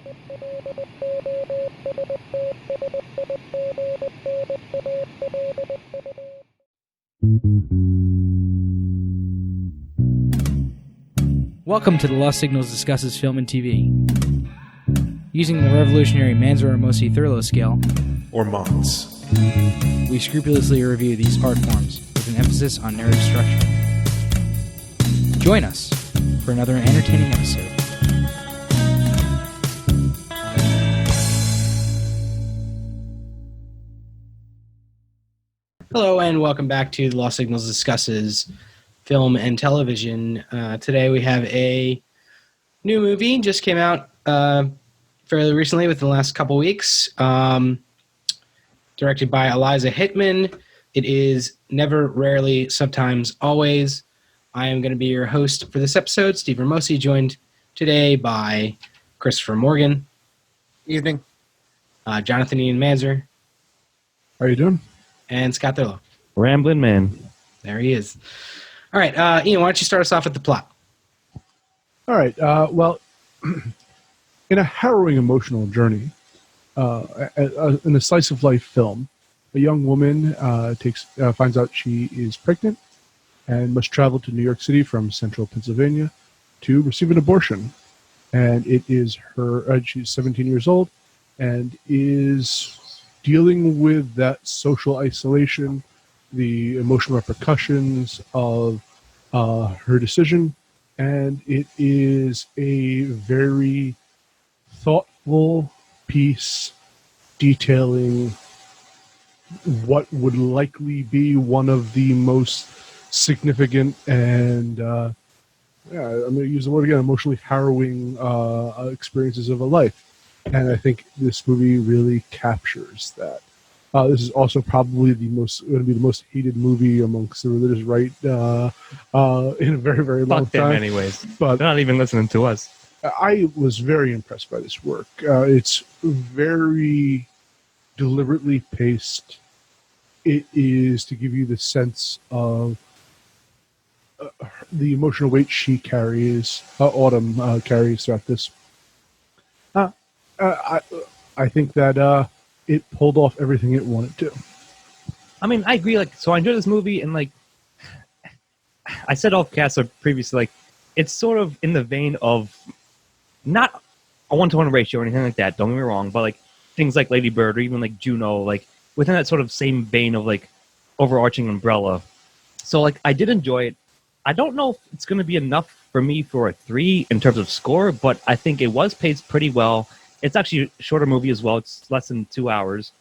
Welcome to The Lost Signals Discusses Film and TV. Using the revolutionary Manzur-Ramosi-Thurlow scale, or MONS, we scrupulously review these art forms with an emphasis on narrative structure. Join us for another entertaining episode. Hello and welcome back to The Lost Signals Discusses Film and Television. Today we have a new movie, just came out fairly recently within the last couple weeks, directed by Eliza Hittman. It is Never, Rarely, Sometimes, Always. I am going to be your host for this episode, Steve Ramosi, joined today by Christopher Morgan. Evening. Jonathan Ian Manzer. How are you doing? And Scott Thurlow. Ramblin' man. There he is. All right, Ian, why don't you start us off with the plot? All right. Well, in a harrowing emotional journey, in a slice of life film, a young woman finds out she is pregnant and must travel to New York City from central Pennsylvania to receive an abortion. And it is she's 17 years old and is dealing with that social isolation, the emotional repercussions of her decision, and it is a very thoughtful piece detailing what would likely be one of the most significant and, I'm going to use the word again, emotionally harrowing experiences of a life. And I think this movie really captures that. This is also probably going to be the most hated movie amongst the religious right in a very, very long Fuck time. them anyways. But they're not even listening to us. I was very impressed by this work. It's very deliberately paced. It is to give you the sense of the emotional weight she carries, Autumn carries throughout this. I think that it pulled off everything it wanted to. I mean, I agree. So I enjoyed this movie, and I said off cast previously, it's sort of in the vein of not a 1-to-1 ratio or anything like that. Don't get me wrong, but things like Lady Bird or even Juno, within that sort of same vein of overarching umbrella. So I did enjoy it. I don't know if it's going to be enough for me for a 3 in terms of score, but I think it was paced pretty well. It's actually a shorter movie as well. It's less than 2 hours.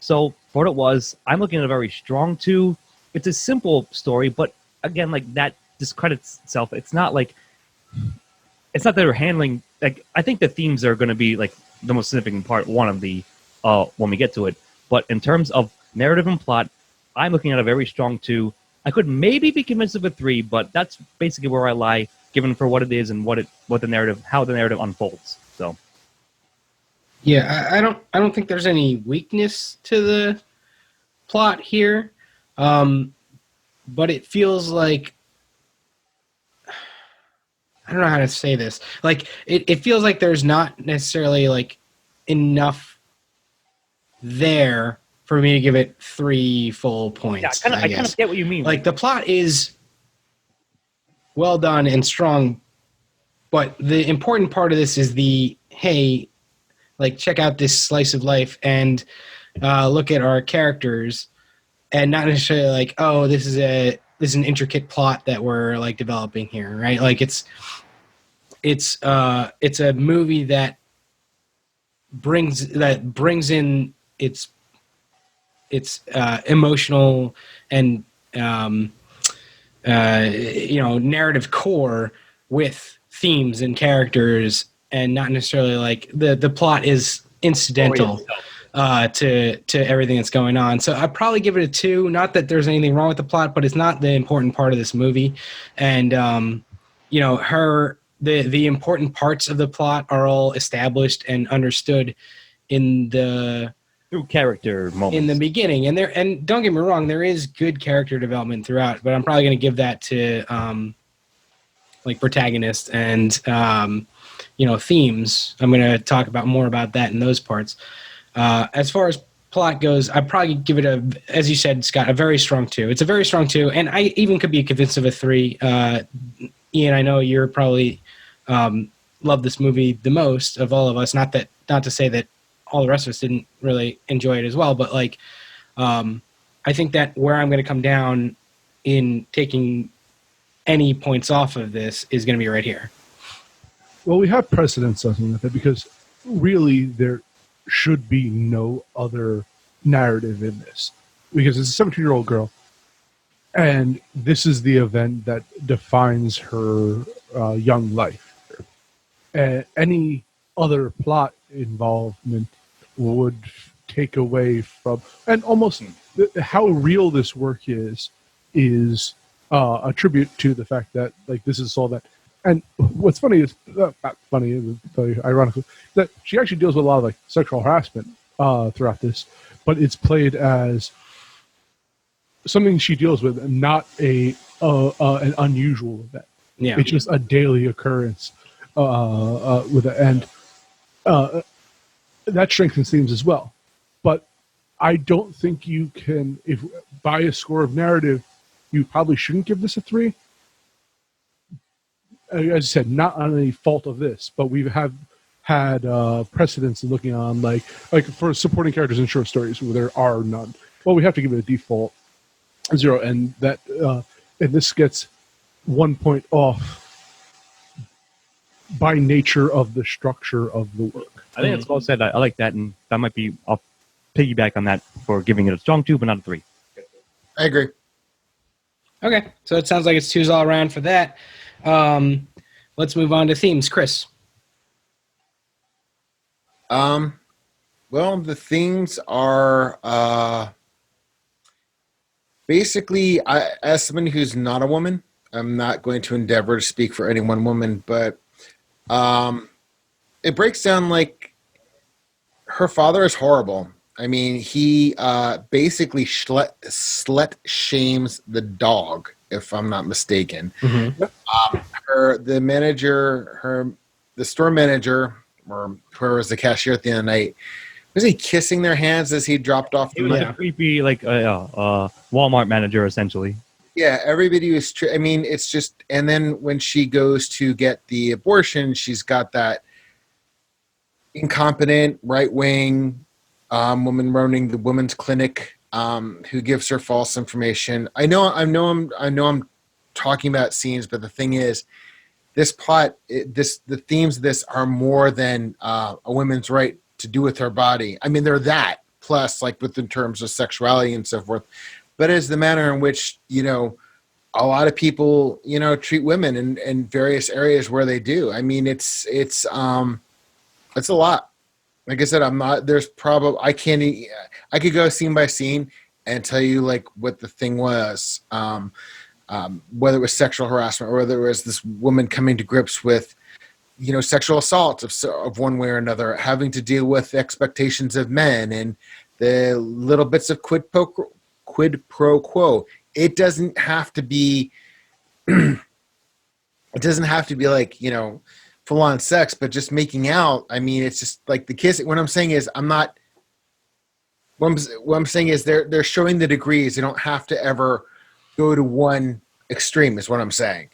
So for what it was, I'm looking at a very strong 2. It's a simple story, but again, that discredits itself. It's not it's not that they're handling, I think the themes are going to be the most significant part, one of the, when we get to it. But in terms of narrative and plot, I'm looking at a very strong 2. I could maybe be convinced of a 3, but that's basically where I lie, given for what it is and how the narrative unfolds. So. Yeah, I don't think there's any weakness to the plot here, but it feels like, I don't know how to say this. It feels like there's not necessarily enough there for me to give it 3 full points. Yeah, I kind of get what you mean. The plot is well done and strong, but the important part of this is check out this slice of life and look at our characters, and not necessarily this is an intricate plot that we're developing here, right? It's a movie that brings in its emotional and narrative core with themes and characters, and not necessarily the plot is incidental to everything that's going on. So I'd probably give it a 2. Not that there's anything wrong with the plot, but it's not the important part of this movie. And the important parts of the plot are all established and understood through character moments in the beginning. And don't get me wrong, there is good character development throughout, but I'm probably going to give that to protagonist and themes. I'm going to talk about more about that in those parts. As far as plot goes, I'd probably give it as you said, Scott, a very strong 2. It's a very strong 2, and I even could be convinced of a 3. Ian, I know you're probably love this movie the most of all of us. Not to say that all the rest of us didn't really enjoy it as well, but like I think that where I'm going to come down in taking any points off of this is going to be right here. Well, we have precedents on something like that because really there should be no other narrative in this because it's a 17-year-old girl, and this is the event that defines her young life. Any other plot involvement would take away from, and almost how real this work is a tribute to the fact that like this is all that. And what's funny is not funny, it's ironically, that she actually deals with a lot of like sexual harassment throughout this, but it's played as something she deals with, and not an unusual event. Yeah, it's just a daily occurrence with it, and that strengthens themes as well. But I don't think you can, if by a score of narrative, you probably shouldn't give this a 3. As I said, not on any fault of this, but we have had precedents in looking on like for supporting characters in short stories where there are none. Well, we have to give it a default 0, and that and this gets 1 point off by nature of the structure of the work. I think it's well said. I like that, and that might be. I'll piggyback on that for giving it a strong 2, but not a 3. I agree. Okay, so it sounds like it's 2s all around for that. Let's move on to themes. Chris. Well, the themes are basically, as someone who's not a woman, I'm not going to endeavor to speak for any one woman, but it breaks down like her father is horrible. I mean, he basically slut shames the dog, if I'm not mistaken. Mm-hmm. The store manager, or whoever was the cashier at the end of the night, was he kissing their hands as he dropped off the He was a creepy, like Walmart manager, essentially. Yeah, everybody was. I mean, it's just. And then when she goes to get the abortion, she's got that incompetent right-wing woman running the women's clinic who gives her false information. I know I'm talking about scenes, but the thing is, this plot, the themes of this are more than a woman's right to do with her body. I mean, they're that plus, like in terms of sexuality and so forth, but it's the manner in which a lot of people treat women in various areas where they do. I mean, it's a lot. Like I said, I'm not. There's probably I could go scene by scene and tell you like what the thing was. Whether it was sexual harassment or whether it was this woman coming to grips with, sexual assault of one way or another, having to deal with expectations of men and the little bits of quid pro quo. It doesn't have to be. It doesn't have to be like full on sex, but just making out. I mean, it's just like the kiss. What I'm saying is, I'm not. What I'm saying is, they're showing the degrees. They don't have to ever go to one extreme, is what I'm saying.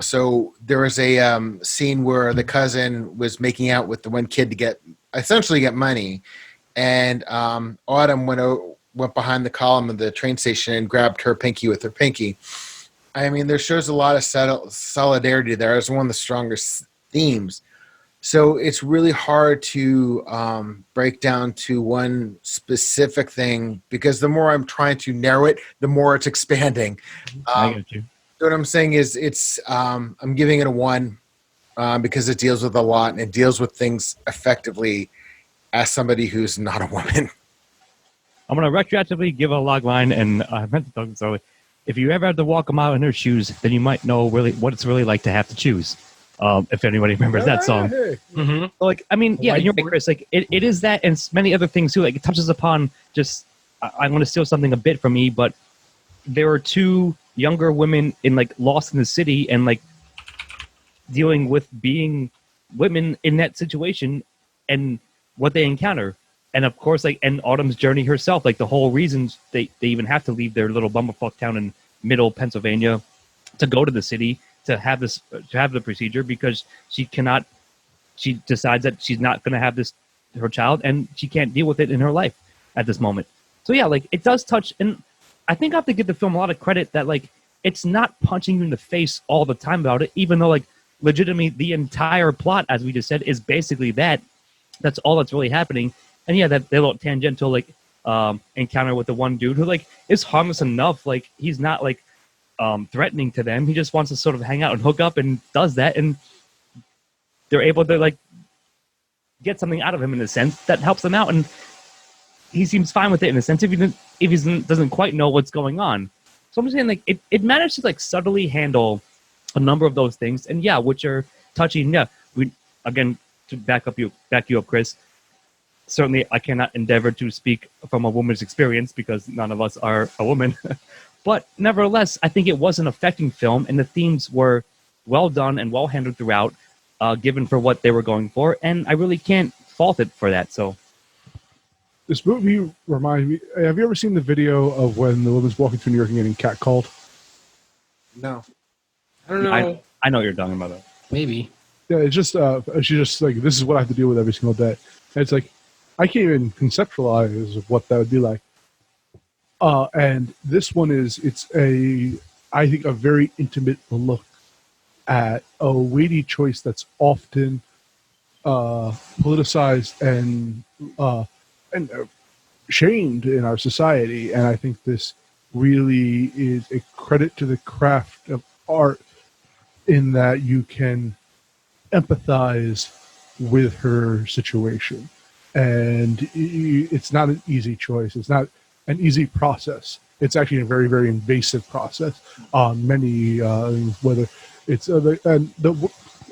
So there was a scene where the cousin was making out with the one kid to essentially get money, and Autumn went behind the column of the train station and grabbed her pinky with her pinky. I mean, there shows a lot of solidarity there. It's one of the strongest themes. So it's really hard to break down to one specific thing, because the more I'm trying to narrow it, the more it's expanding. I get you. What I'm saying is it's I'm giving it a 1 because it deals with a lot and it deals with things effectively as somebody who's not a woman. I'm going to retroactively give a log line, and I meant to talk so. If you ever had to walk a mile in her shoes, then you might know really what it's really like to have to choose. If anybody remembers that song. Mm-hmm. Like, I mean, yeah, you're right, Chris. Like, it is that, and many other things too. Like, it touches upon just. I'm going to steal something a bit from me, but there are 2 younger women lost in the city and like dealing with being women in that situation and what they encounter. And of course, like, and Autumn's journey herself, like the whole reasons they even have to leave their little bumblefuck town in middle Pennsylvania to go to the city to have the procedure, because she decides that she's not going to have her child, and she can't deal with it in her life at this moment. So yeah, like, it does touch, and I think I have to give the film a lot of credit that, like, it's not punching you in the face all the time about it, even though, like, legitimately the entire plot, as we just said, is basically that's all that's really happening. And yeah, that little tangential, like, encounter with the one dude who, like, is harmless enough, like, he's not, like, threatening to them. He just wants to sort of hang out and hook up, and does that, and they're able to, like, get something out of him in a sense that helps them out, and he seems fine with it in a sense if he doesn't quite know what's going on. So I'm just saying, like, it managed to, like, subtly handle a number of those things, and yeah, which are touching. Yeah, we, again, to back you up, Chris. Certainly, I cannot endeavor to speak from a woman's experience because none of us are a woman. But nevertheless, I think it was an affecting film, and the themes were well done and well handled throughout, given for what they were going for, and I really can't fault it for that. So, This movie reminds me. Have you ever seen the video of when the woman's walking through New York and getting catcalled? No. I don't know. I know what you're talking about, though. Maybe. Yeah, it's just she's just like, this is what I have to deal with every single day. And it's like, I can't even conceptualize what that would be like. And this one I think, a very intimate look at a weighty choice that's often politicized and shamed in our society. And I think this really is a credit to the craft of art in that you can empathize with her situation. And it's not an easy choice. It's not an easy process. It's actually a very, very invasive process on many, whether it's, again,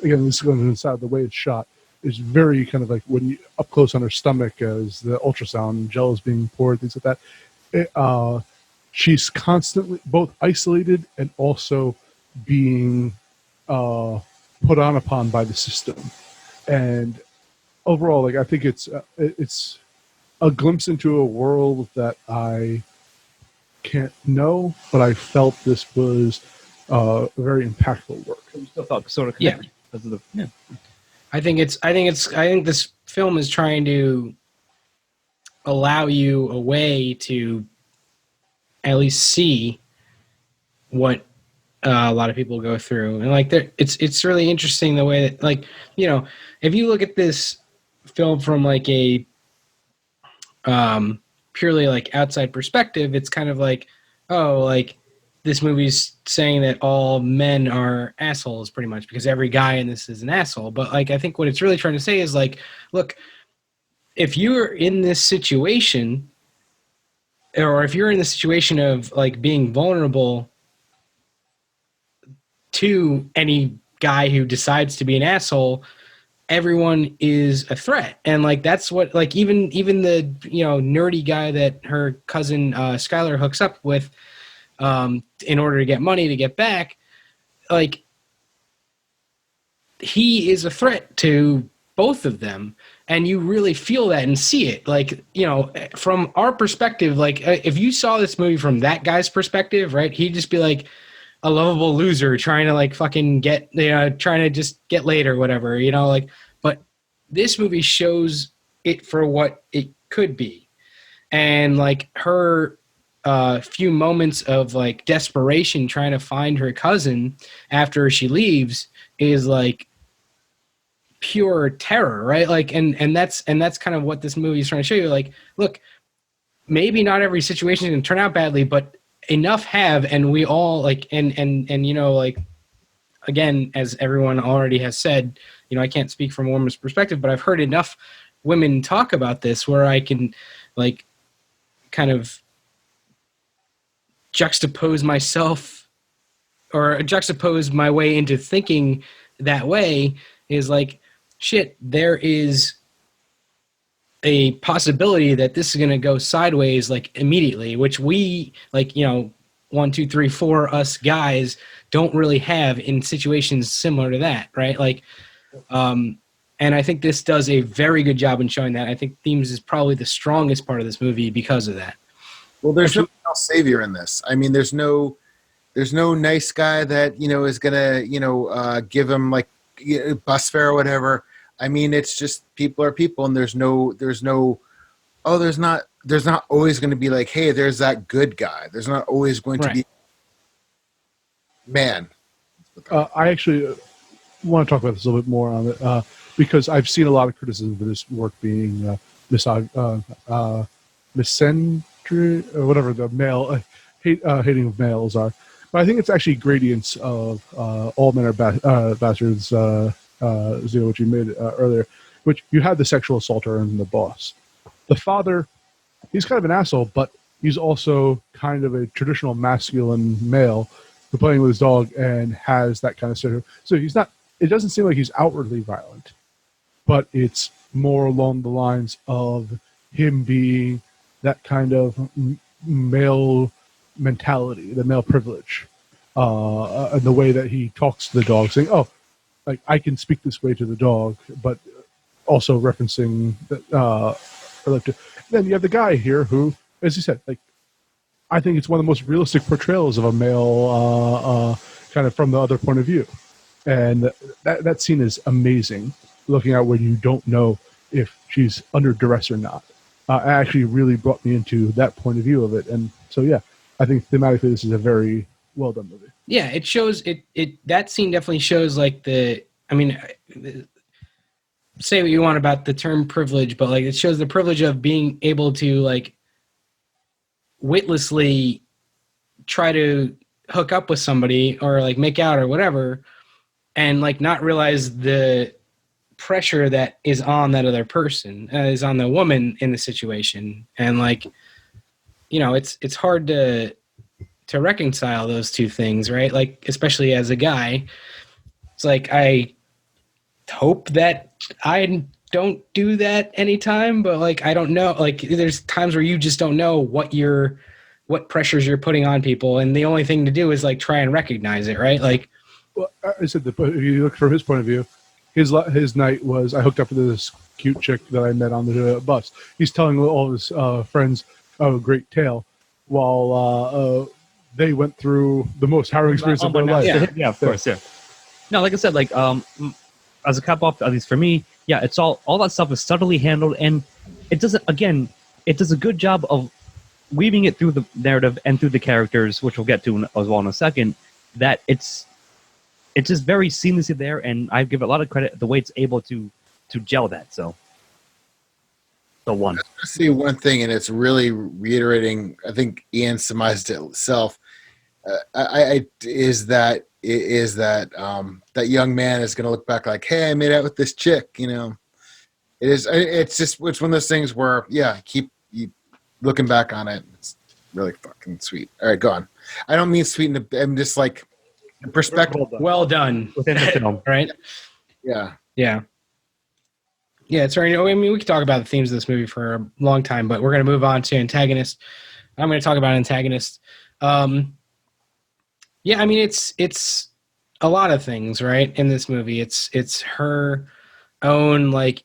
this is going inside, the way it's shot is very kind of like when you up close on her stomach as the ultrasound gel is being poured, things like that. She's constantly both isolated and also being put on upon by the system. And overall, like, I think it's a glimpse into a world that I can't know, but I felt this was a very impactful work. You still felt sort of connected. Yeah. I think this film is trying to allow you a way to at least see what a lot of people go through, and like, it's really interesting the way that, like, you know, if you look at this film from like a purely like outside perspective, it's kind of like, oh, like, this movie's saying that all men are assholes pretty much because every guy in this is an asshole. But like, I think what it's really trying to say is like, look, if you're in this situation, or if you're in the situation of like being vulnerable to any guy who decides to be an asshole, everyone is a threat. And like, that's what, like, even the, you know, nerdy guy that her cousin Skylar hooks up with in order to get money to get back, like, he is a threat to both of them. And you really feel that and see it. Like, you know, from our perspective, like, if you saw this movie from that guy's perspective, right, he'd just be like a lovable loser trying to like fucking get, you know, trying to just get laid or whatever, you know, like, but this movie shows it for what it could be. And like, her few moments of like desperation trying to find her cousin after she leaves is like pure terror, right? Like, and that's kind of what this movie is trying to show you. Like, look, maybe not every situation can turn out badly, but enough have, and we all like, and you know, like, again, as everyone already has said, you know, I can't speak from a woman's perspective, but I've heard enough women talk about this where I can like kind of juxtapose myself or juxtapose my way into thinking that way is like, shit, there is a possibility that this is going to go sideways like immediately, which we, like, you know, 1, 2, 3, 4 us guys don't really have in situations similar to that, right? Like, And I think this does a very good job in showing that. I think themes is probably the strongest part of this movie because of that. Well, there's no male savior in this. I mean, there's no nice guy that is gonna give him like bus fare or whatever. I mean, it's just people are people, and there's not always going to be like, hey, there's that good guy. There's not always going to be man. I actually want to talk about this a little bit more on it because I've seen a lot of criticism for this work being misandry or whatever the male hating of males are. But I think it's actually gradients of all men are bastards. Which you made earlier, which you had the sexual assaulter and the boss. The father, he's kind of an asshole, but he's also kind of a traditional masculine male who playing with his dog and has that kind of stuff. So he's not. It doesn't seem like he's outwardly violent, but it's more along the lines of him being that kind of male mentality, the male privilege, and the way that he talks to the dog, saying, "Oh, like I can speak this way to the dog," but also referencing that. Then you have the guy here who, as you said, like I think it's one of the most realistic portrayals of a male, kind of from the other point of view, and that scene is amazing. Looking at when you don't know if she's under duress or not, actually really brought me into that point of view of it, and so yeah, I think thematically this is a very well done movie. Yeah, it shows it. That scene definitely shows like say what you want about the term privilege, but like it shows the privilege of being able to like witlessly try to hook up with somebody or like make out or whatever, and like not realize the pressure that is on that other person, is on the woman in the situation, and like it's hard to reconcile those two things, right? Like especially as a guy, it's like I hope that I don't do that anytime, but like I don't know, like there's times where you just don't know what pressures you're putting on people, and the only thing to do is like try and recognize it, right? Like, well, I said that, but if you look from his point of view, his night was I hooked up with this cute chick that I met on the bus. He's telling all his friends a great tale while they went through the most harrowing experience of their life. Yeah, of course, yeah. No, like I said, like as a cap off, at least for me, yeah, it's all that stuff is subtly handled, and it does a good job of weaving it through the narrative and through the characters, which we'll get to as well in a second. That it's just very seamlessly there, and I give it a lot of credit the way it's able to gel that. So one. I see one thing, and it's really reiterating. I think Ian surmised it himself. Is that that young man is going to look back like, hey, I made out with this chick. It's one of those things where keep you looking back on it. It's really fucking sweet. All right, go on. I don't mean sweet. I'm just like perspective. Well done within the film, right? Yeah. It's right. I mean, we could talk about the themes of this movie for a long time, but we're going to move on to antagonist. I'm going to talk about antagonist. Yeah, I mean, it's a lot of things, right? In this movie, it's her own like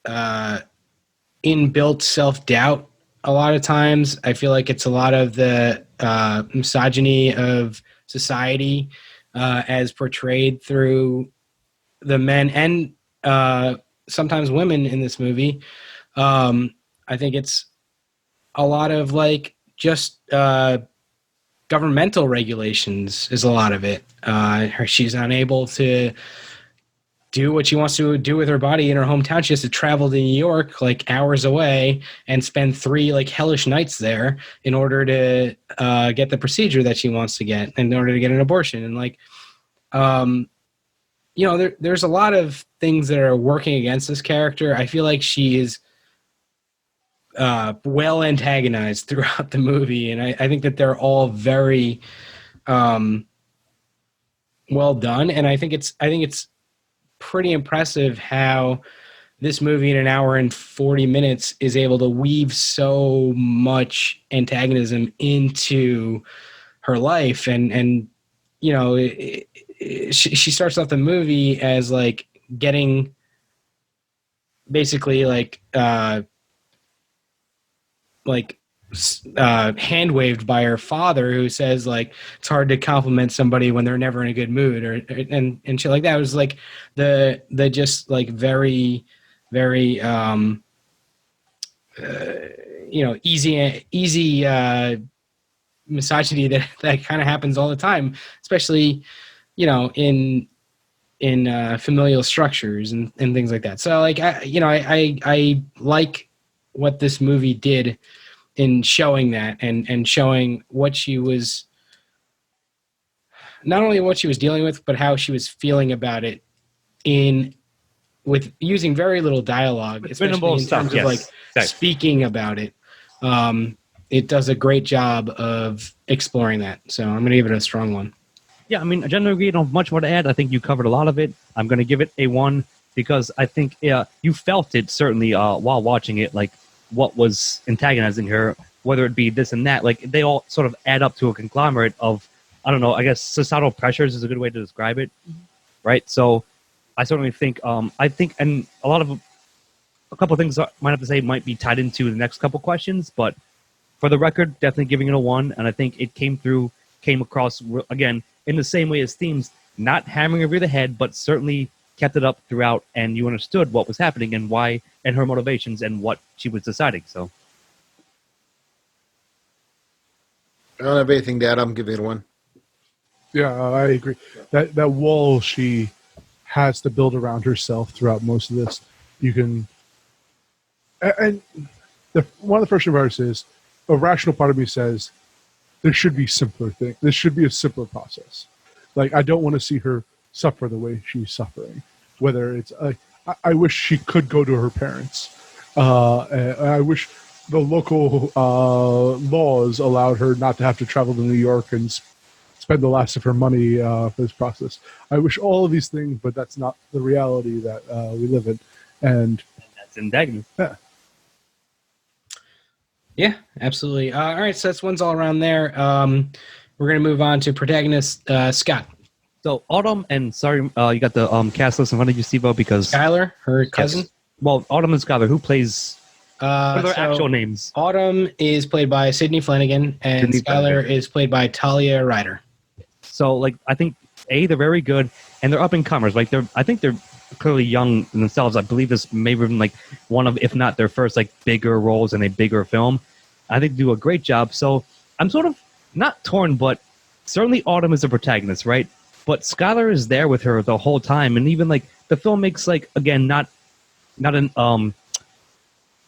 inbuilt self-doubt. A lot of times, I feel like it's a lot of the misogyny of society as portrayed through the men and sometimes women in this movie. I think it's a lot of like just governmental regulations is a lot of it. She's unable to do what she wants to do with her body in her hometown. She has to travel to New York, like hours away, and spend 3 like hellish nights there in order to get the procedure that she wants to get, in order to get an abortion. And like, there's a lot of things that are working against this character. I feel like she is well antagonized throughout the movie, and I think that they're all very well done. And I think it's pretty impressive how this movie in an hour and 40 minutes is able to weave so much antagonism into her life. And she starts off the movie as like getting basically hand waved by her father, who says like it's hard to compliment somebody when they're never in a good mood, or and shit like that. It was like the just like very easy misogyny that kind of happens all the time, especially in familial structures and things like that. So like I like what this movie did in showing that, and showing what she was, not only what she was dealing with, but how she was feeling about it, with using very little dialogue, especially in terms of like speaking about it. It does a great job of exploring that. So I'm going to give it a strong one. Yeah, I mean, I generally agree. I don't have much more to add. I think you covered a lot of it. I'm going to give it a 1 because I think you felt it certainly while watching it, like what was antagonizing her, whether it be this and that. Like they all sort of add up to a conglomerate of, I don't know, I guess societal pressures is a good way to describe it, right? So I certainly think, and a couple of things I might have to say might be tied into the next couple questions, but for the record, definitely giving it a 1. And I think it came across, again, in the same way as themes, not hammering over the head, but certainly kept it up throughout, and you understood what was happening and why, and her motivations and what she was deciding. So I don't have anything to add. I'm giving it a 1. Yeah, I agree. That wall she has to build around herself throughout most of this. You can, and one of the first parts is a rational part of me says there should be simpler things. This should be a simpler process. Like I don't want to see her suffer the way she's suffering. Whether it's, I wish she could go to her parents. I wish the local laws allowed her not to have to travel to New York and spend the last of her money for this process. I wish all of these things, but that's not the reality that we live in. And that's indignant. Yeah, absolutely. All right, so that's one's all around there. We're going to move on to protagonist Scott. So Autumn, and sorry, you got the cast list in front of you, Steve-O, because Skylar, her cousin. Yes. Well, Autumn and Skylar, who plays? What are their actual names? Autumn is played by Sydney Flanagan, and Skylar is played by Talia Ryder. So, like, I think they're very good, and they're up and comers. Like, I think they're clearly young themselves. I believe this may have been like one of, if not their first, like bigger roles in a bigger film. I think they do a great job. So I'm sort of not torn, but certainly Autumn is the protagonist, right? But Skylar is there with her the whole time, and even like the film makes like, again, not an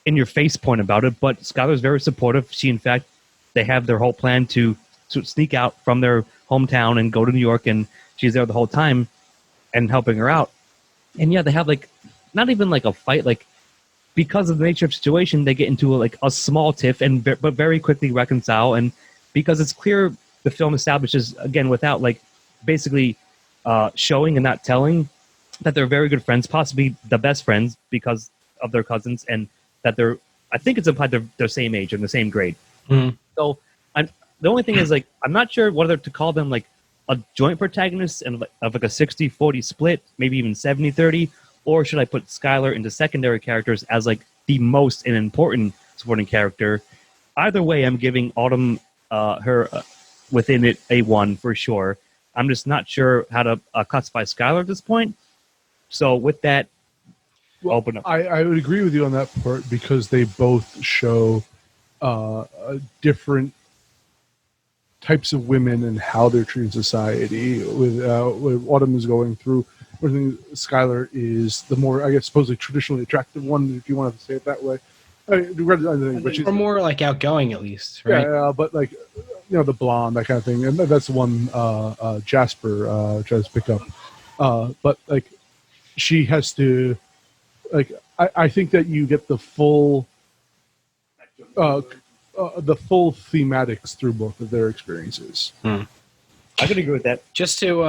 in your face point about it, but Skylar's very supportive. She, in fact, they have their whole plan to sneak out from their hometown and go to New York, and she's there the whole time and helping her out. And yeah, they have like not even like a fight, like because of the nature of the situation, they get into like a small tiff but very quickly reconcile. And because it's clear the film establishes, again, without like basically showing and not telling, that they're very good friends, possibly the best friends because of their cousins, and that I think it's implied they're same age and the same grade. Mm-hmm. So the only thing is, like, I'm not sure whether to call them like a joint protagonist and of like a 60-40 split, maybe even 70-30, or should I put Skylar into secondary characters as like the most and important supporting character? Either way, I'm giving Autumn her within it a 1 for sure. I'm just not sure how to classify Skylar at this point. So with that, well, open up. I would agree with you on that part because they both show different types of women and how they're treated in society. With Autumn is going through, I think Skylar is the more, I guess, supposedly traditionally attractive one, if you want to say it that way. But she's more like outgoing, at least, right? Yeah, but like, you know, the blonde, that kind of thing, and that's the one Jasper tries to pick up. But like, she has to, like, I think that you get the full thematics through both of their experiences. I can agree with that. Just to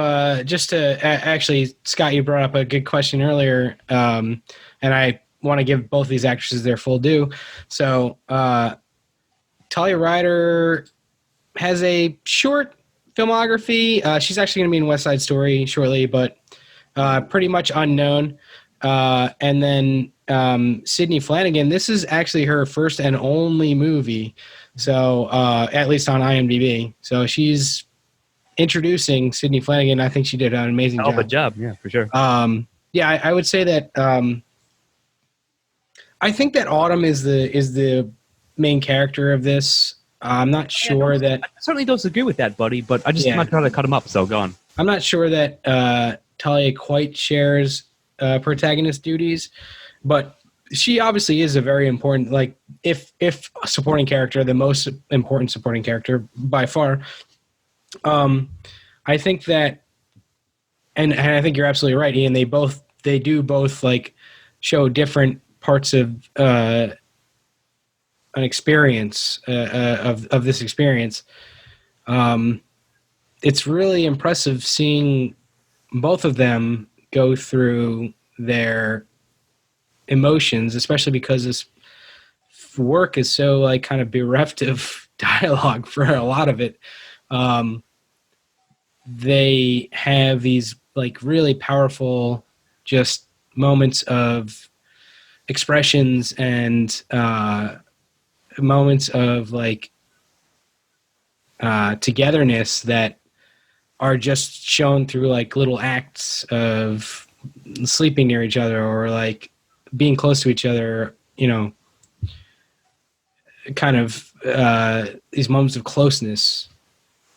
actually, Scott, you brought up a good question earlier, and I want to give both these actresses their full due. So, Talia Ryder has a short filmography. She's actually going to be in West Side Story shortly, but pretty much unknown. And then Sydney Flanagan, this is actually her first and only movie. So at least on IMDb. So she's introducing Sydney Flanagan. I think she did an amazing Hell job. of a job, yeah, for sure. Yeah, I would say that I think that Autumn is the main character of this. I'm not sure that I certainly don't agree with that, buddy, but I'm not trying to cut him up, so go on. I'm not sure that Talia quite shares protagonist duties, but she obviously is a very important, like, if supporting character, the most important supporting character by far. I think that, and I think you're absolutely right, Ian. They do both like show different parts of an experience of this experience. It's really impressive seeing both of them go through their emotions, especially because this work is so like kind of bereft of dialogue for a lot of it. They have these like really powerful just moments of expressions and moments of like togetherness that are just shown through like little acts of sleeping near each other or like being close to each other, you know, kind of these moments of closeness.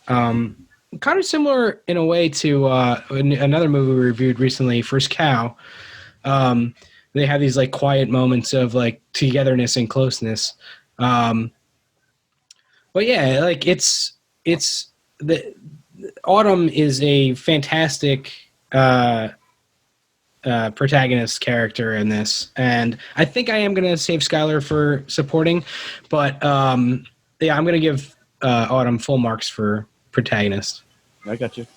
Kind of similar in a way to another movie we reviewed recently, First Cow. They have these like quiet moments of like togetherness and closeness. But yeah, like it's the Autumn is a fantastic protagonist character in this, and I think I am going to save Skylar for supporting, but yeah, I'm going to give Autumn full marks for protagonist. I got you.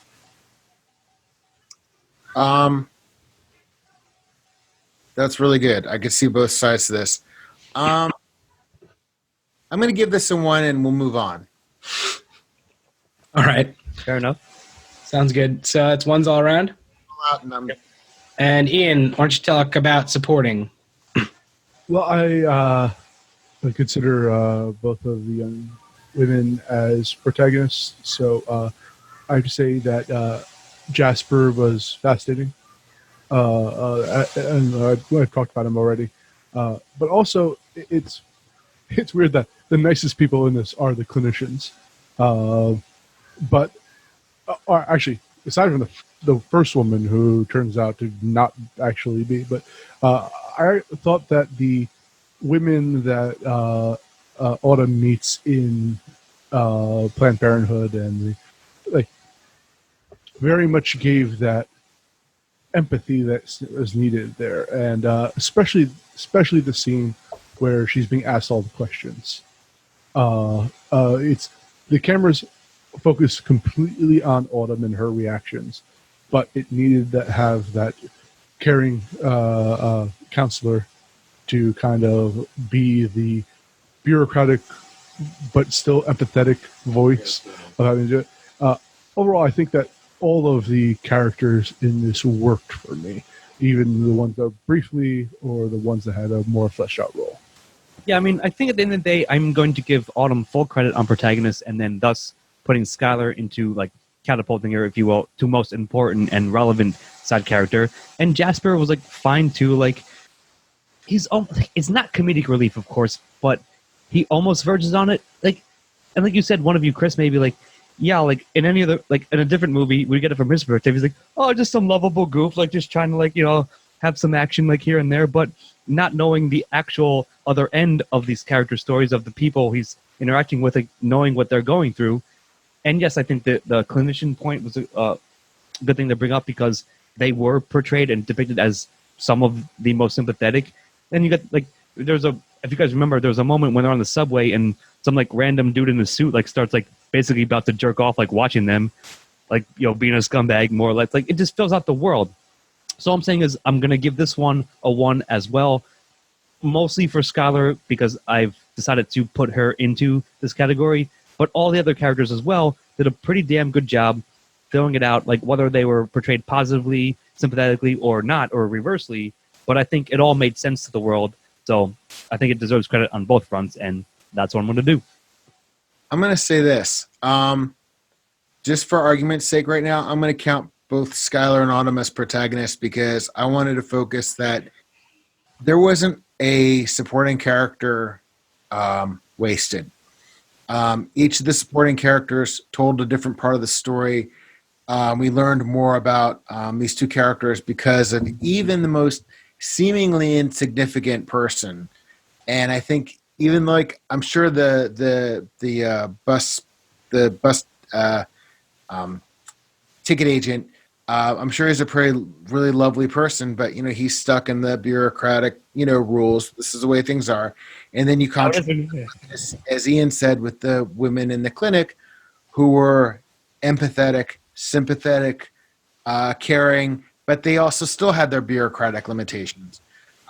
That's really good. I can see both sides to this. I'm going to give this a 1 and we'll move on. All right. Fair enough. Sounds good. So it's ones all around. And Ian, why don't you talk about supporting? Well, I consider both of the young women as protagonists. So I have to say that Jasper was fascinating. And I've talked about him already. But also, it's weird that the nicest people in this are the clinicians. But actually, aside from the first woman who turns out to not actually be, but I thought that the women that Autumn meets in Planned Parenthood and like very much gave that empathy that was needed there, and especially the scene where she's being asked all the questions. It's the camera's focused completely on Autumn and her reactions, but it needed to have that caring counselor to kind of be the bureaucratic but still empathetic voice of having to do it. Overall, I think that all of the characters in this worked for me, even the ones that briefly or the ones that had a more fleshed out role. Yeah, I mean, I think at the end of the day, I'm going to give Autumn full credit on protagonist, and then thus putting Skylar into, like, catapulting her, if you will, to most important and relevant side character. And Jasper was, like, fine too. Like, it's not comedic relief, of course, but he almost verges on it. Like, and like you said, one of you, Chris, maybe like, yeah, like in any other, like in a different movie, we get it from his perspective. He's like, oh, just some lovable goof, like just trying to like, you know, have some action like here and there, but not knowing the actual other end of these character stories of the people he's interacting with, like knowing what they're going through. And yes, I think that the clinician point was a good thing to bring up because they were portrayed and depicted as some of the most sympathetic. Then you got like, if you guys remember, there was a moment when they're on the subway and some like random dude in a suit like starts like basically about to jerk off, like watching them, like, you know, being a scumbag more or less. Like it just fills out the world. So all I'm saying is I'm going to give this one a 1 as well, mostly for Skylar because I've decided to put her into this category, but all the other characters as well did a pretty damn good job filling it out, like whether they were portrayed positively, sympathetically or not, or reversely. but I think it all made sense to the world. So I think it deserves credit on both fronts, and that's what I'm going to do. I'm going to say this. Just for argument's sake right now, I'm going to count both Skylar and Autumn as protagonists because I wanted to focus that there wasn't a supporting character wasted. Each of the supporting characters told a different part of the story. We learned more about these two characters because of even the most seemingly insignificant person. And I think even like I'm sure the bus ticket agent, I'm sure he's a really lovely person, but he's stuck in the bureaucratic rules. This is the way things are. And then you contrast, as Ian said, with the women in the clinic who were empathetic, sympathetic, caring, but they also still had their bureaucratic limitations.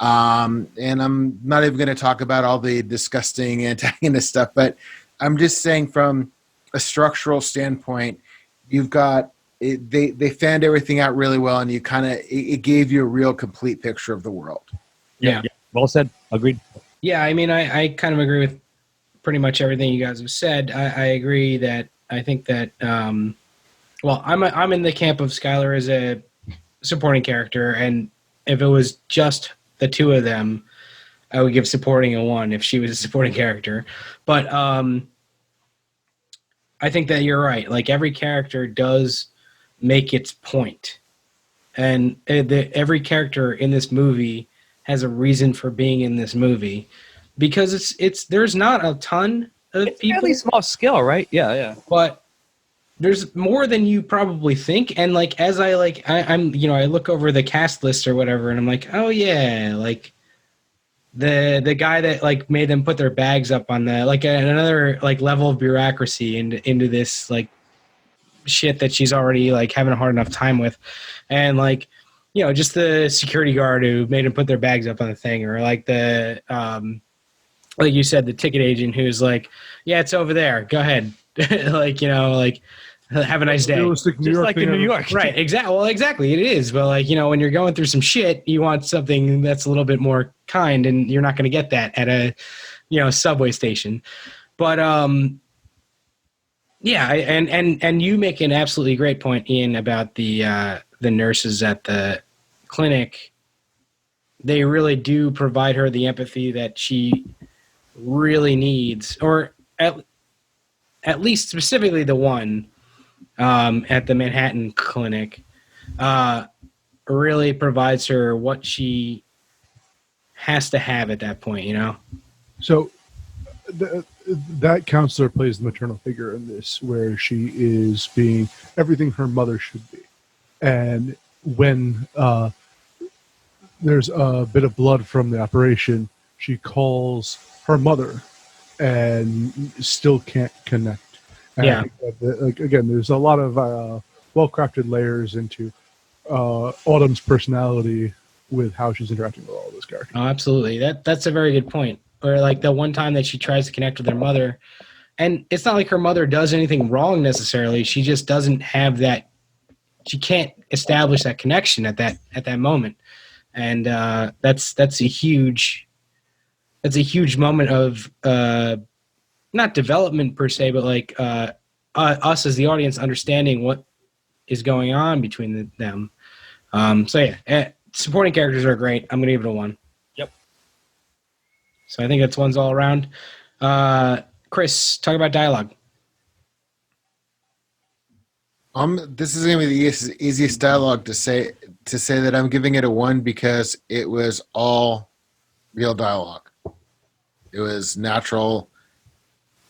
And I'm not even going to talk about all the disgusting antagonist stuff, but I'm just saying from a structural standpoint, you've got they fanned everything out really well, and it gave you a real complete picture of the world. Yeah. Well said. Agreed. Yeah, I mean, I kind of agree with pretty much everything you guys have said. I agree that I think that I'm in the camp of Skylar as a supporting character, and if it was just the two of them, I would give supporting a 1 if she was a supporting character. But I think that you're right. Like every character does make its point, and every character in this movie has a reason for being in this movie because it's there's not a ton of It's people. fairly small scale, right? Yeah. But there's more than you probably think. And like as I look over the cast list or whatever, and I'm like, oh yeah, like the guy that like made them put their bags up on the like another like level of bureaucracy into this like shit that she's already like having a hard enough time with, and like just the security guard who made them put their bags up on the thing, or like the like you said, the ticket agent who's like, yeah, it's over there, go ahead. like have a nice day. Realistic New Just York like thing in New of- York. Right, exactly. Well, exactly, it is. But like when you're going through some shit, you want something that's a little bit more kind, and you're not going to get that at a subway station. But yeah, and you make an absolutely great point, Ian, about the nurses at the clinic. They really do provide her the empathy that she really needs, or at least specifically the one at the Manhattan clinic really provides her what she has to have at that point, So that counselor plays the maternal figure in this, where she is being everything her mother should be. And when there's a bit of blood from the operation, she calls her mother and still can't connect. And Yeah. I think that, again, there's a lot of well-crafted layers into Autumn's personality with how she's interacting with all of those characters. Oh, absolutely. That's a very good point. Or like the one time that she tries to connect with her mother, and it's not like her mother does anything wrong necessarily. She just doesn't have that. She can't establish that connection at that moment, and that's a huge moment of not development per se, but like us as the audience understanding what is going on between them. So yeah, supporting characters are great. I'm gonna give it a 1. Yep. So I think that's ones all around. Chris, talk about dialogue. This is going to be the easiest dialogue to say that I'm giving it a 1 because it was all real dialogue. It was natural.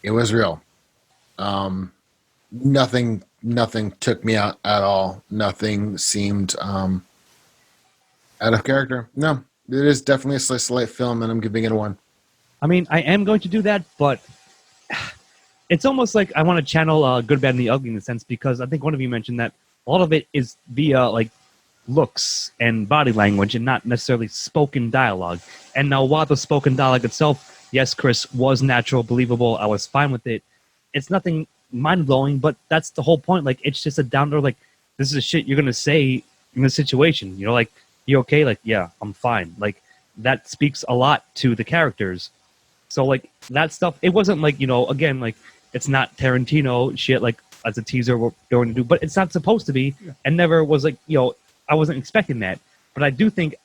It was real. Nothing took me out at all. Nothing seemed out of character. No, it is definitely a slice of life film, and I'm giving it a 1. I mean, I am going to do that, but it's almost like I want to channel Good, Bad, and the Ugly in a sense, because I think one of you mentioned that a lot of it is via like looks and body language and not necessarily spoken dialogue. And now while the spoken dialogue itself, yes, Chris, was natural, believable, I was fine with it. It's nothing mind-blowing, but that's the whole point. Like, it's just a down-to-earth, like, this is shit you're going to say in the situation. Like, you okay? Like, yeah, I'm fine. Like, that speaks a lot to the characters. So, like, that stuff, it wasn't like, again, like, it's not Tarantino shit, like, as a teaser we're going to do, but it's not supposed to be, and never was like, I wasn't expecting that. But I think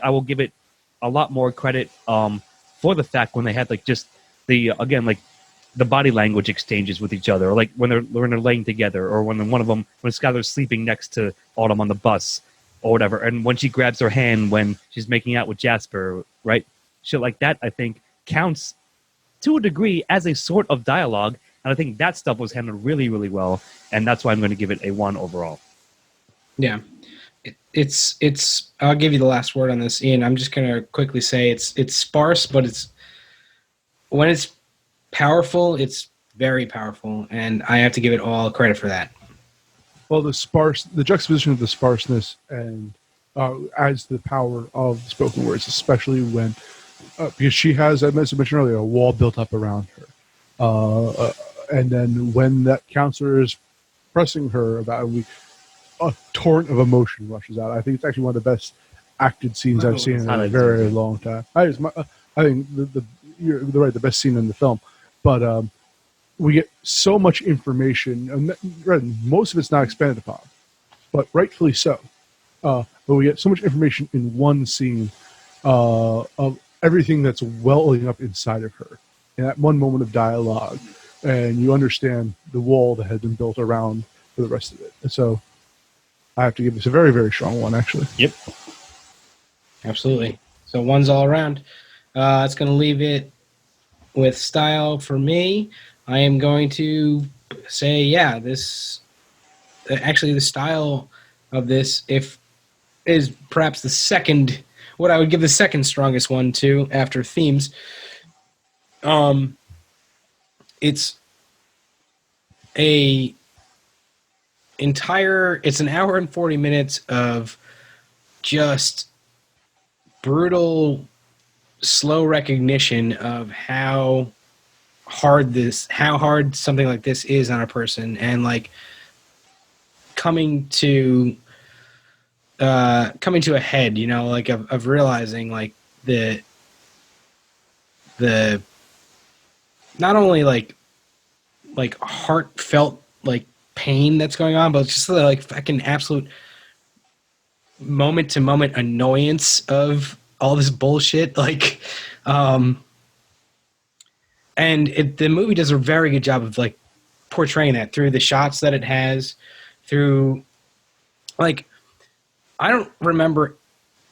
I will give it a lot more credit for the fact when they had, like, just again, like, the body language exchanges with each other, or like when they're laying together, or when Skylar's sleeping next to Autumn on the bus, or whatever, and when she grabs her hand when she's making out with Jasper, right? Shit like that, I think, counts to a degree as a sort of dialogue, and I think that stuff was handled really, really well, and that's why I'm going to give it a 1 overall. Yeah. It's I'll give you the last word on this, Ian. I'm just going to quickly say it's sparse, but when it's powerful, it's very powerful, and I have to give it all credit for that. Well, the juxtaposition of the sparseness and adds to the power of the spoken words, especially when because she has, as I mentioned earlier, a wall built up around her, and then when that counselor is pressing her about a torrent of emotion rushes out. I think it's actually one of the best acted scenes I've seen in a very long time. I think you're right, the best scene in the film, but we get so much information, and most of it's not expanded upon, but rightfully so. But we get so much information in one scene of everything that's welling up inside of her in that one moment of dialogue, and you understand the wall that had been built around for the rest of it. And so I have to give this a very, very strong 1, actually. Yep. Absolutely. So 1's all around. It's going to leave it with style for me. I am going to say, yeah, this actually the style of this is perhaps the second, what I would give the second strongest one to after themes. It's it's an hour and 40 minutes of just brutal, slow recognition of how hard something like this is on a person, and like coming to a head, like of realizing like the not only like heartfelt like pain that's going on, but it's just the like fucking absolute moment to moment annoyance of all this bullshit. Like, and the movie does a very good job of like portraying that through the shots that it has, through like, I don't remember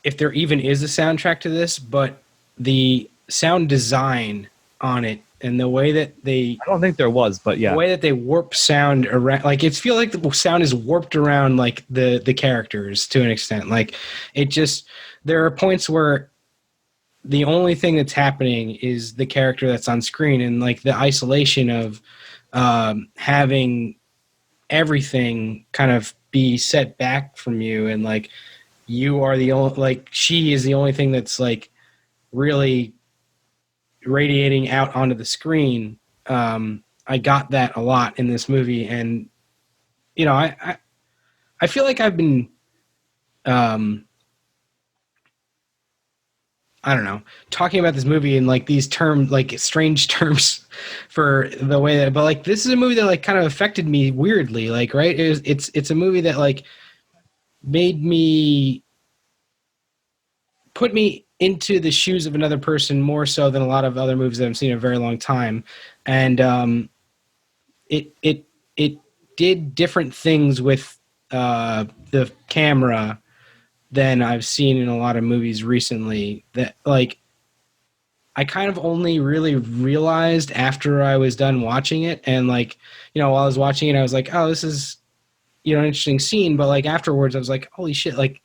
if there even is a soundtrack to this, but the sound design on it and the way that I don't think there was, but yeah, the way that they warp sound around, like it feels like the sound is warped around like the characters to an extent. Like it just, there are points where the only thing that's happening is the character that's on screen, and like the isolation of having everything kind of be set back from you, and like you are the only, like she is the only thing that's like really radiating out onto the screen. I got that a lot in this movie, and I feel like I've been I don't know, talking about this movie in like these terms, like strange terms for the way that, but like this is a movie that like kind of affected me weirdly, like, right? It's a movie that like put me into the shoes of another person more so than a lot of other movies that I've seen in a very long time. And it did different things with the camera than I've seen in a lot of movies recently, that like I kind of only really realized after I was done watching it. And like, while I was watching it, I was like, oh, this is, an interesting scene. But like afterwards I was like, holy shit, like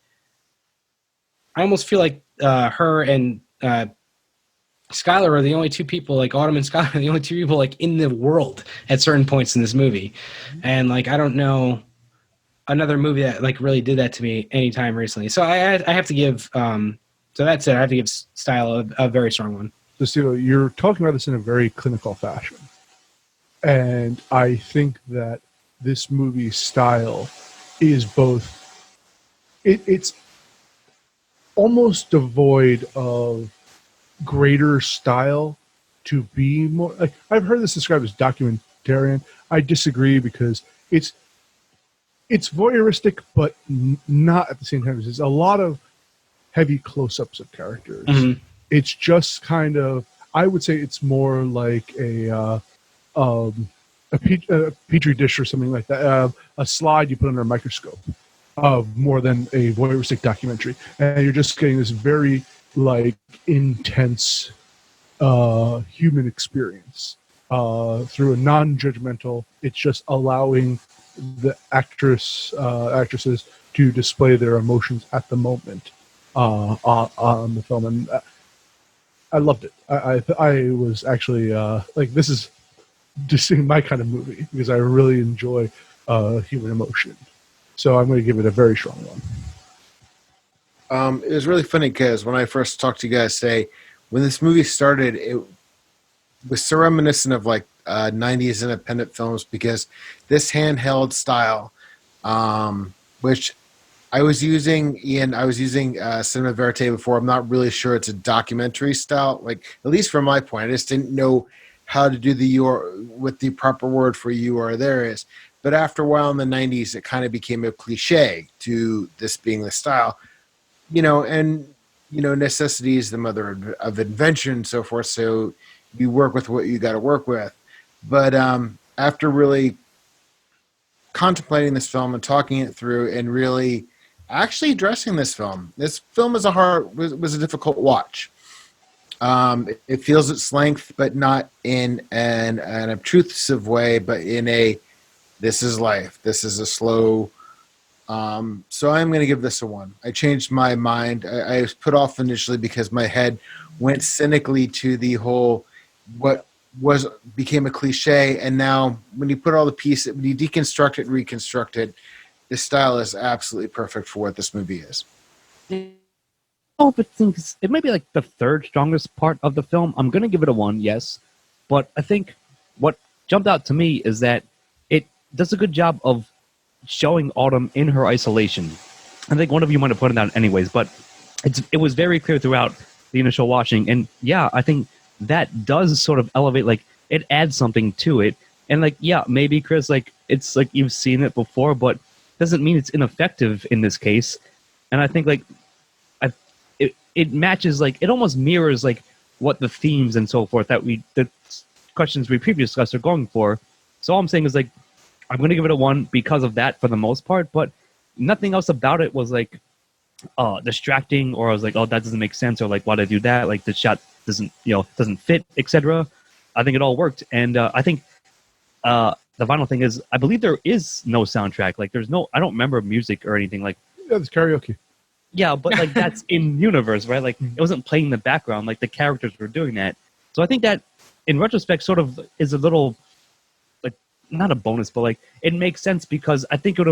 I almost feel like her and Skylar are the only two people, like Autumn and Skylar are the only two people like in the world at certain points in this movie. And like, I don't know another movie that like really did that to me anytime recently. So I have to give, so that's it. I have to give style a very strong one. Just, you're talking about this in a very clinical fashion. And I think that this movie's style is both, it's almost devoid of greater style to be more like, I've heard this described as documentarian. I disagree because it's voyeuristic, but not at the same time. There's a lot of heavy close-ups of characters. Mhm. It's just kind of, I would say it's more like a petri dish or something like that, a slide you put under a microscope, more than a voyeuristic documentary, and you're just getting this very like intense human experience through a non-judgmental. It's just allowing the actresses to display their emotions at the moment on the film, and I loved it. I was actually like, this is just my kind of movie because I really enjoy human emotion. So I'm going to give it a very strong one. It was really funny because when I first talked to you guys today, when this movie started, it was so reminiscent of like 90s independent films because this handheld style, which I was using, Cinema Verite before. I'm not really sure it's a documentary style, like at least from my point. I just didn't know how to do what the proper word for you or there is. But after a while in the 90s, it kind of became a cliche to this being the style, and necessity is the mother of invention and so forth. So you work with what you got to work with. But after really contemplating this film and talking it through and really actually addressing this film was a difficult watch. It feels its length, but not in an obtrusive way, but in this is life. This is a slow. So I'm going to give this a 1. I changed my mind. I was put off initially because my head went cynically to the whole what became a cliche, and now when you put all the pieces, when you deconstruct it and reconstruct it, this style is absolutely perfect for what this movie is. Oh, but it may be like the third strongest part of the film. I'm going to give it a 1, yes. But I think what jumped out to me is that it does a good job of showing Autumn in her isolation. I think one of you might have pointed out anyways, but it was very clear throughout the initial watching. And yeah, I think that does sort of elevate, like it adds something to it. And like, yeah, maybe Chris, like it's like you've seen it before, but doesn't mean it's ineffective in this case. And I think like it matches, like it almost mirrors like what the themes and so forth the questions we previously discussed are going for. So all I'm saying is like I'm going to give it a 1 because of that for the most part, but nothing else about it was like distracting, or I was like, oh, that doesn't make sense, or like why'd I do that? Like the shot doesn't fit, etc. I think it all worked, and I think the final thing is I believe there is no soundtrack. Like I don't remember music or anything. Like Yeah, there's karaoke. Yeah, but like that's in universe, right? Like it wasn't playing in the background, like the characters were doing that. So I think that in retrospect sort of is a little like not a bonus, but like it makes sense because I think it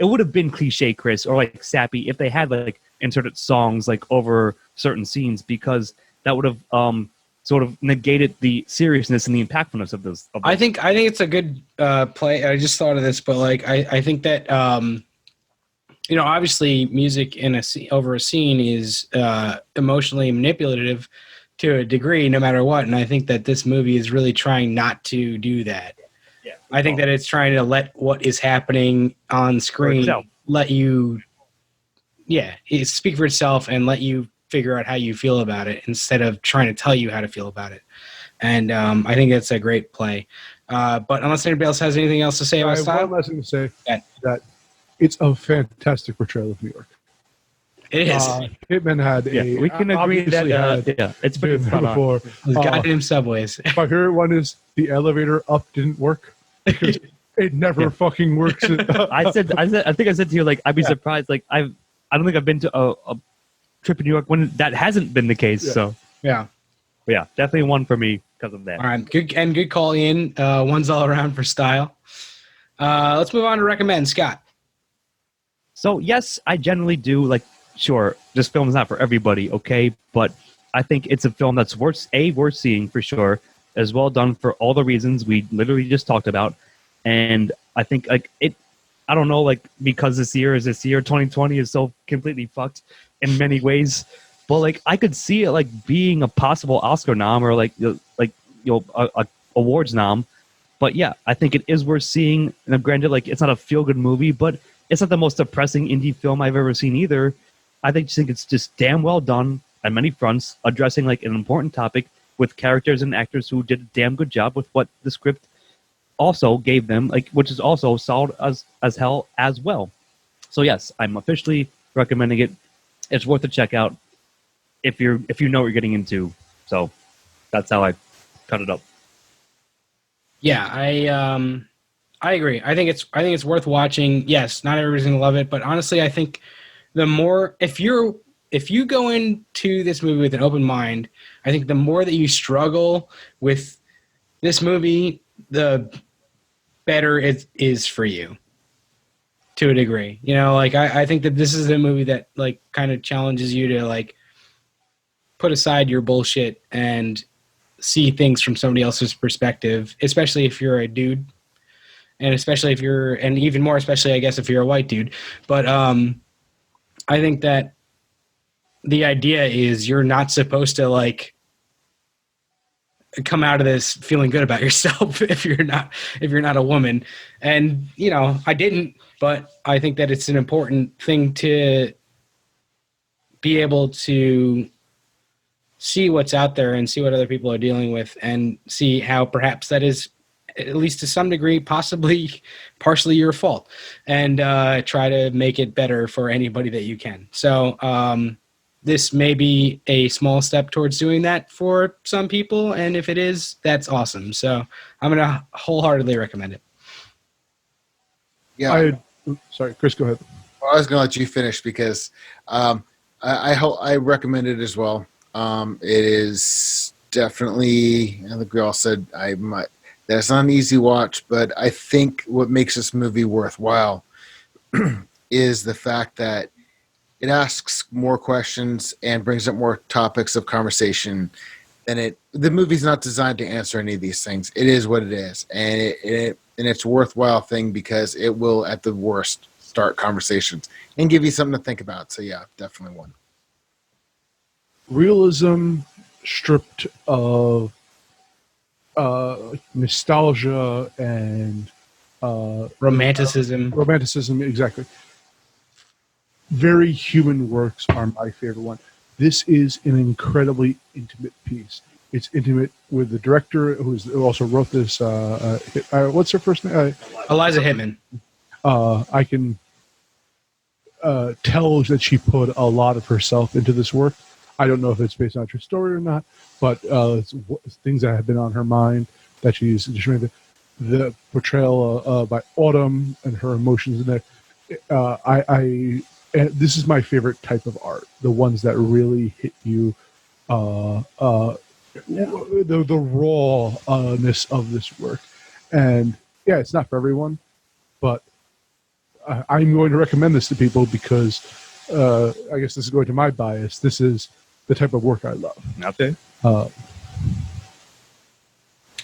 would have been cliche, Chris, or like sappy if they had like inserted songs like over certain scenes, because that would have sort of negated the seriousness and the impactfulness of those. I think it's a good play. I just thought of this, but like I think that obviously music over a scene is emotionally manipulative to a degree, no matter what. And I think that this movie is really trying not to do that. Yeah, I think that it's trying to let what is happening on screen let you, speak for itself and let you figure out how you feel about it instead of trying to tell you how to feel about it. And I think it's a great play. But unless anybody else has anything else to say about style, one last thing to say that it's a fantastic portrayal of New York. it is. Hitman had we can agree that it's pretty spot on. before. Those goddamn subways. My favorite one is the elevator up didn't work because it never fucking works. I think I said to you, like, I'd be surprised. Like, I don't think I've been to a trip in New York when that hasn't been the case. Yeah. So Yeah. But yeah, definitely 1 for me because of that. All right. Good call, Ian. 1's all around for style. Let's move on to recommend. Scott. So yes, I generally do like. Sure, this film is not for everybody, okay? But I think it's a film that's worth seeing for sure. As well done for all the reasons we literally just talked about. And I think like it, I don't know, like because this year 2020 is so completely fucked. in many ways. But like I could see it like being a possible Oscar nom or a awards nom. But yeah, I think it is worth seeing. And granted, like it's not a feel good movie, but it's not the most depressing indie film I've ever seen either. I think it's just damn well done on many fronts, addressing like an important topic with characters and actors who did a damn good job with what the script also gave them, like which is also solid as hell as well. So yes, I'm officially recommending it. It's worth a check out if you know what you're getting into. So that's how I cut it up. Yeah, I agree. I think it's worth watching. Yes, not everybody's gonna love it, but honestly, I think the more if you go into this movie with an open mind, I think the more that you struggle with this movie, the better it is for you. To a degree, like I think that this is a movie that like kind of challenges you to like put aside your bullshit and see things from somebody else's perspective, especially if you're a dude, and even more especially, I guess, if you're a white dude. But I think that the idea is you're not supposed to like come out of this feeling good about yourself if you're not a woman. And I didn't, but I think that it's an important thing to be able to see what's out there and see what other people are dealing with and see how perhaps that is, at least to some degree, possibly partially your fault, and try to make it better for anybody that you can. So this may be a small step towards doing that for some people, and if it is, that's awesome. So I'm going to wholeheartedly recommend it. Yeah. Sorry, Chris, go ahead. Well, I was going to let you finish because I recommend it as well. It is definitely, I think we all said that's not an easy watch, but I think what makes this movie worthwhile is the fact that it asks more questions and brings up more topics of conversation than the movie's not designed to answer any of these things. It is what it is. And it's a worthwhile thing because it will, at the worst, start conversations and give you something to think about. So yeah, definitely one. Realism stripped of nostalgia and Romanticism. Exactly. Very human works are my favorite one. This is an incredibly intimate piece. It's intimate with the director who also wrote this. What's her first name? Eliza Hittman. I can tell that she put a lot of herself into this work. I don't know if it's based on a true story or not, but it's things that have been on her mind that she's made. The portrayal by Autumn and her emotions in there. And this is my favorite type of art. The ones that really hit you, the rawness of this work. And yeah, it's not for everyone, but I'm going to recommend this to people because I guess this is going to my bias. This is the type of work I love. Okay.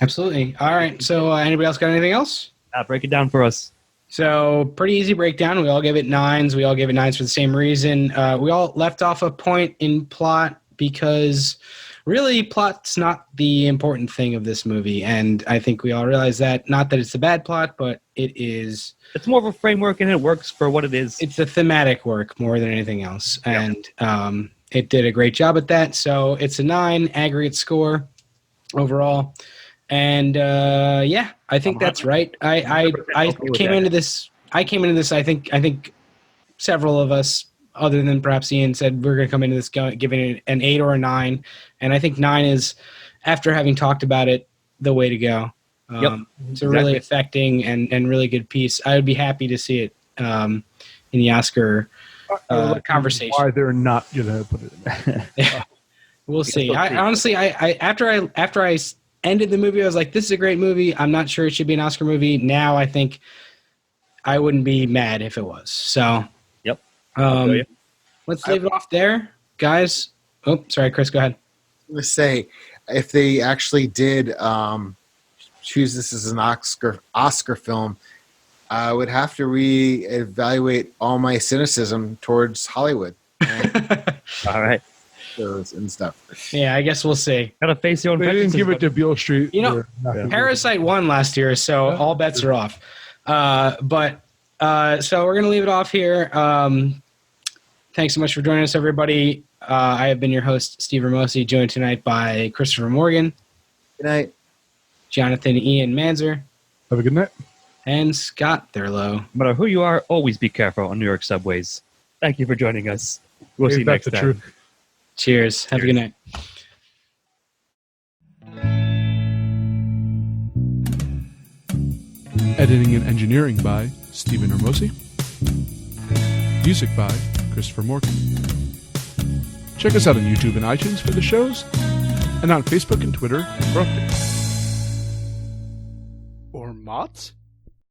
Absolutely. All right. So anybody else got anything else? Break it down for us. So pretty easy breakdown. We all gave it 9s. We all gave it 9s for the same reason. We all left off a point in plot because really plot's not the important thing of this movie. And I think we all realize that. Not that it's a bad plot, but it is. It's more of a framework and it works for what it is. It's a thematic work more than anything else. Yep. And it did a great job at that. So it's a 9 aggregate score overall. And yeah, I think that's right. I came into this. I think several of us, other than perhaps Ian, said we're going to come into this giving it an 8 or a 9, and I think 9 is, after having talked about it, the way to go. It's a really affecting and really good piece. I would be happy to see it in the Oscar conversation. Why they're not going to put it in there. We'll see. I honestly, after I ended the movie, I was like, this is a great movie. I'm not sure it should be an Oscar movie. Now I think I wouldn't be mad if it was. So, yep. Let's leave it off there, guys. Oh, sorry, Chris, go ahead. Let's say if they actually did choose this as an Oscar film, I would have to reevaluate all my cynicism towards Hollywood. All right. Shows and stuff. Yeah, I guess we'll see. Gotta face your own They didn't prejudices, give it but- to Beale Street. You know, They're not gonna- Parasite won last year, so all bets are off. So we're gonna leave it off here. Thanks so much for joining us, everybody. I have been your host, Steve Ramosi, joined tonight by Christopher Morgan, Good night. Jonathan Ian Manzer, Have a good night. and Scott Thurlow. No matter who you are, always be careful on New York subways. Thank you for joining us. We'll see you That's next the time. truth. Cheers. Have a good night. Editing and engineering by Stephen Hermosi. Music by Christopher Morgan. Check us out on YouTube and iTunes for the shows, and on Facebook and Twitter for updates. Or Mott's?